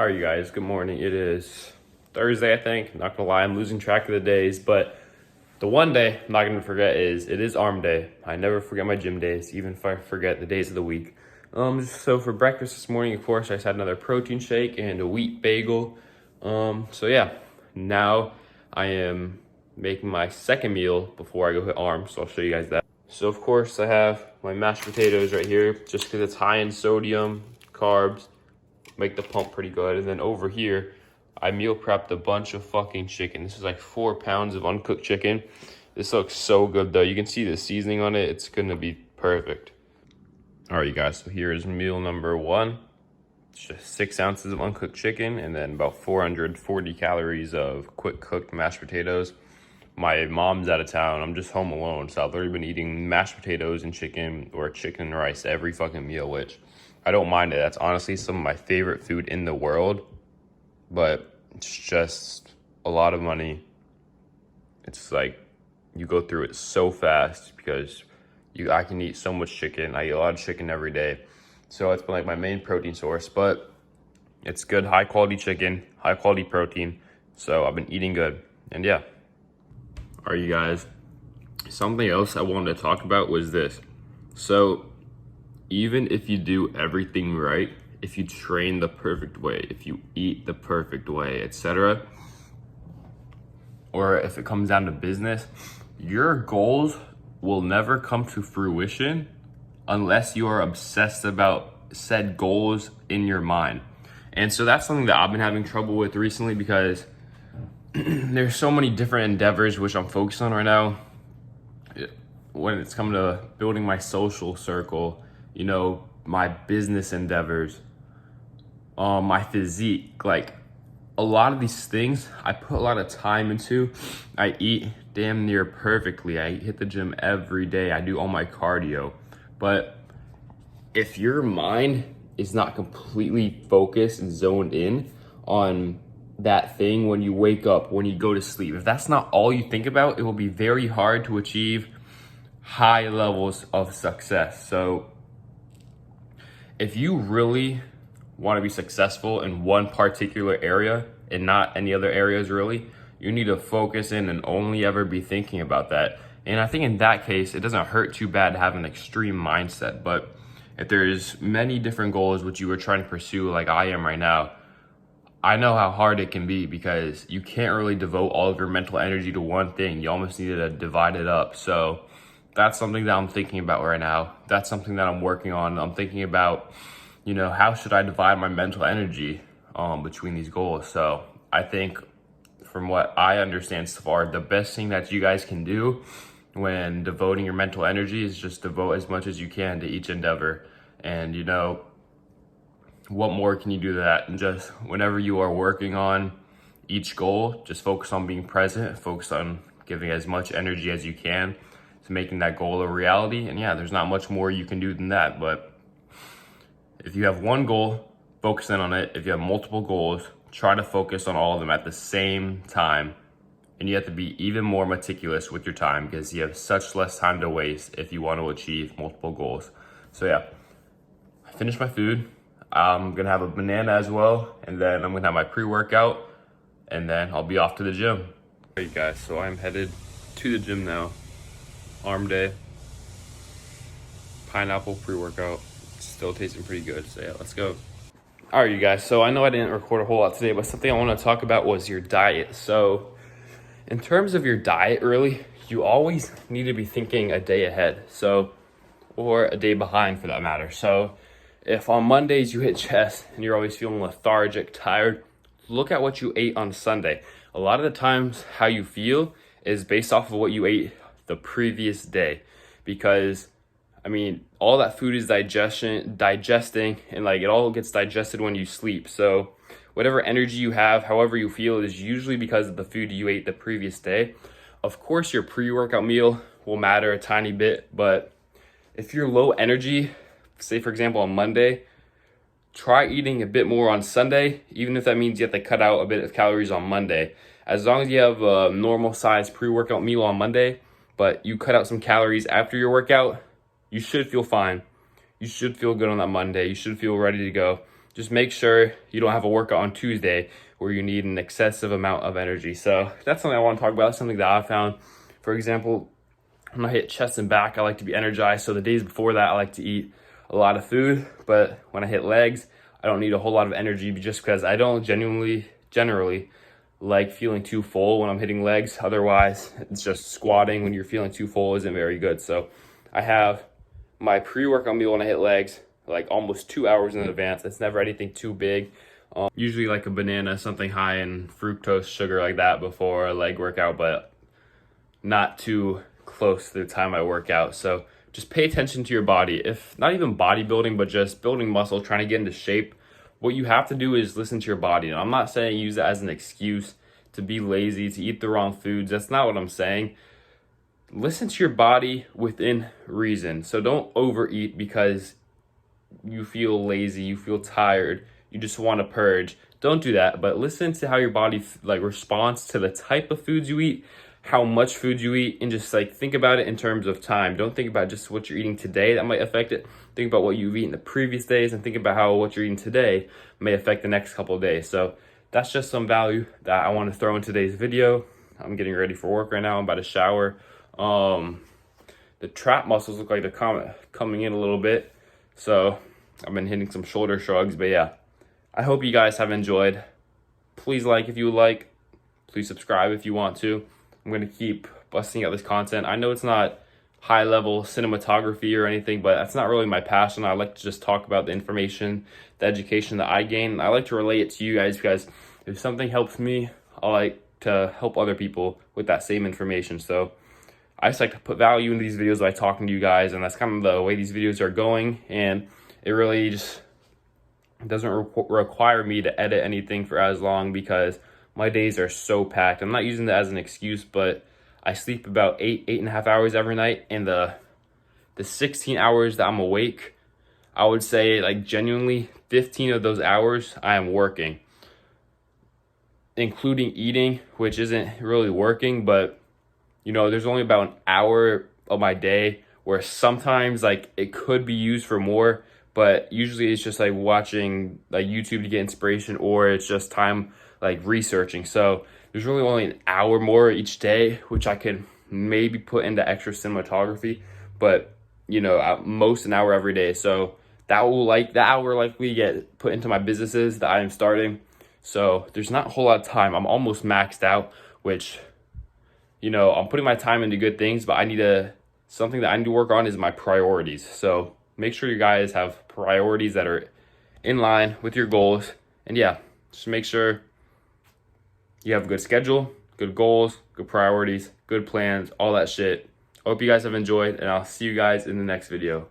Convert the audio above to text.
How are you guys? Good morning. It is Thursday, I think. Not gonna lie, I'm losing track of the days, but the one day I'm not gonna forget is it is arm day. I never forget my gym days, even if I forget the days of the week. So for breakfast this morning, of course, I just had another protein shake and a wheat bagel. So yeah, now I am making my second meal before I go hit arms, so I'll show you guys that. So of course I have my mashed potatoes right here, just because it's high in sodium, carbs, make the pump pretty good. And then over here, I meal prepped a bunch of fucking chicken. This is like 4 pounds of uncooked chicken. This looks so good though. You can see the seasoning on it. It's gonna be perfect. All right, you guys, so here is meal number one. It's just 6 ounces of uncooked chicken and then about 440 calories of quick cooked mashed potatoes. My mom's out of town. I'm just home alone. So I've already been eating mashed potatoes and chicken or chicken and rice every fucking meal, which I don't mind it. That's honestly some of my favorite food in the world, but it's just a lot of money. It's like you go through it so fast because I can eat so much chicken. I eat a lot of chicken every day. So it's been like my main protein source, but it's good, high quality chicken, high quality protein. So I've been eating good. And yeah. All right, you guys, something else I wanted to talk about was this. So even if you do everything right, if you train the perfect way, if you eat the perfect way, etc., or if it comes down to business, your goals will never come to fruition unless you are obsessed about said goals in your mind. And so that's something that I've been having trouble with recently because there's so many different endeavors which I'm focused on right now. When it's come to building my social circle, you know, my business endeavors, my physique, like a lot of these things I put a lot of time into. I eat damn near perfectly. I hit the gym every day. I do all my cardio. But if your mind is not completely focused and zoned in on that thing when you wake up, when you go to sleep, if that's not all you think about, it will be very hard to achieve high levels of success. So if you really want to be successful in one particular area and not any other areas really, you need to focus in and only ever be thinking about that. And I think in that case, it doesn't hurt too bad to have an extreme mindset. But if there's many different goals which you are trying to pursue like I am right now, I know how hard it can be because you can't really devote all of your mental energy to one thing. You almost need to divide it up. So that's something that I'm thinking about right now. That's something that I'm working on. I'm thinking about, you know, how should I divide my mental energy between these goals? So I think from what I understand so far, the best thing that you guys can do when devoting your mental energy is just devote as much as you can to each endeavor. And, you know, what more can you do to that? And just whenever you are working on each goal, just focus on being present, focus on giving as much energy as you can to making that goal a reality. And yeah, there's not much more you can do than that. But if you have one goal, focus in on it. If you have multiple goals, try to focus on all of them at the same time. And you have to be even more meticulous with your time because you have such less time to waste if you want to achieve multiple goals. So yeah, I finished my food. I'm gonna have a banana as well, and then I'm gonna have my pre-workout, and then I'll be off to the gym. Hey guys, so I'm headed to the gym now. Arm day, pineapple pre-workout, still tasting pretty good, so yeah, let's go. All right, you guys, so I know I didn't record a whole lot today, but something I wanna talk about was your diet. So in terms of your diet, really, you always need to be thinking a day ahead, or a day behind for that matter. So if on Mondays you hit chest and you're always feeling lethargic, tired, look at what you ate on Sunday. A lot of the times how you feel is based off of what you ate the previous day. Because, I mean, all that food is digesting, and like it all gets digested when you sleep. So whatever energy you have, however you feel, is usually because of the food you ate the previous day. Of course, your pre-workout meal will matter a tiny bit, but if you're low energy, say for example on Monday, try eating a bit more on Sunday, even if that means you have to cut out a bit of calories on Monday. As long as you have a normal size pre-workout meal on Monday, but you cut out some calories after your workout, you should feel fine. You should feel good on that Monday. You should feel ready to go. just make sure you don't have a workout on Tuesday where you need an excessive amount of energy. So that's something I want to talk about. That's something that I found. For example, when I hit chest and back, I like to be energized. So the days before that, I like to eat a lot of food. But when I hit legs, I don't need a whole lot of energy just because I don't generally like feeling too full when I'm hitting legs. Otherwise, it's just squatting when you're feeling too full isn't very good. So I have my pre-workout meal when I hit legs like almost 2 hours in advance. It's never anything too big. Usually like a banana, something high in fructose sugar like that before a leg workout, but not too close to the time I work out. So just pay attention to your body. If not even bodybuilding, but just building muscle, trying to get into shape, what you have to do is listen to your body. And I'm not saying use it as an excuse to be lazy, to eat the wrong foods. That's not what I'm saying. Listen to your body within reason. So don't overeat because you feel lazy, you feel tired, you just want to purge. Don't do that, but listen to how your body responds to the type of foods you eat, how much food you eat, and just think about it in terms of time. Don't think about just what you're eating today that might affect it. Think about what you've eaten the previous days, and think about how what you're eating today may affect the next couple of days. So that's just some value that I want to throw in today's video. I'm getting ready for work right now. I'm about to shower. The trap muscles look like they're coming in a little bit. So I've been hitting some shoulder shrugs, but yeah, I hope you guys have enjoyed. Please like if you would like. Please subscribe if you want to. I'm going to keep busting out this content. I know it's not high level cinematography or anything, but that's not really my passion. I like to just talk about the information, the education that I gain. I like to relate it to you guys because if something helps me, I like to help other people with that same information. So I just like to put value into these videos by talking to you guys, and that's kind of the way these videos are going. And it really just doesn't require me to edit anything for as long because my days are so packed. I'm not using that as an excuse, but I sleep about 8.5 hours every night, and the 16 hours that I'm awake, I would say genuinely 15 of those hours I am working, including eating, which isn't really working, but there's only about an hour of my day where sometimes it could be used for more, but usually it's just watching YouTube to get inspiration, or it's just time researching. So there's really only an hour more each day, which I could maybe put into extra cinematography, but at most an hour every day. So that hour likely get put into my businesses that I am starting. So there's not a whole lot of time. I'm almost maxed out, which I'm putting my time into good things, but something that I need to work on is my priorities. So make sure you guys have priorities that are in line with your goals. And yeah, just make sure you have a good schedule, good goals, good priorities, good plans, all that shit. I hope you guys have enjoyed, and I'll see you guys in the next video.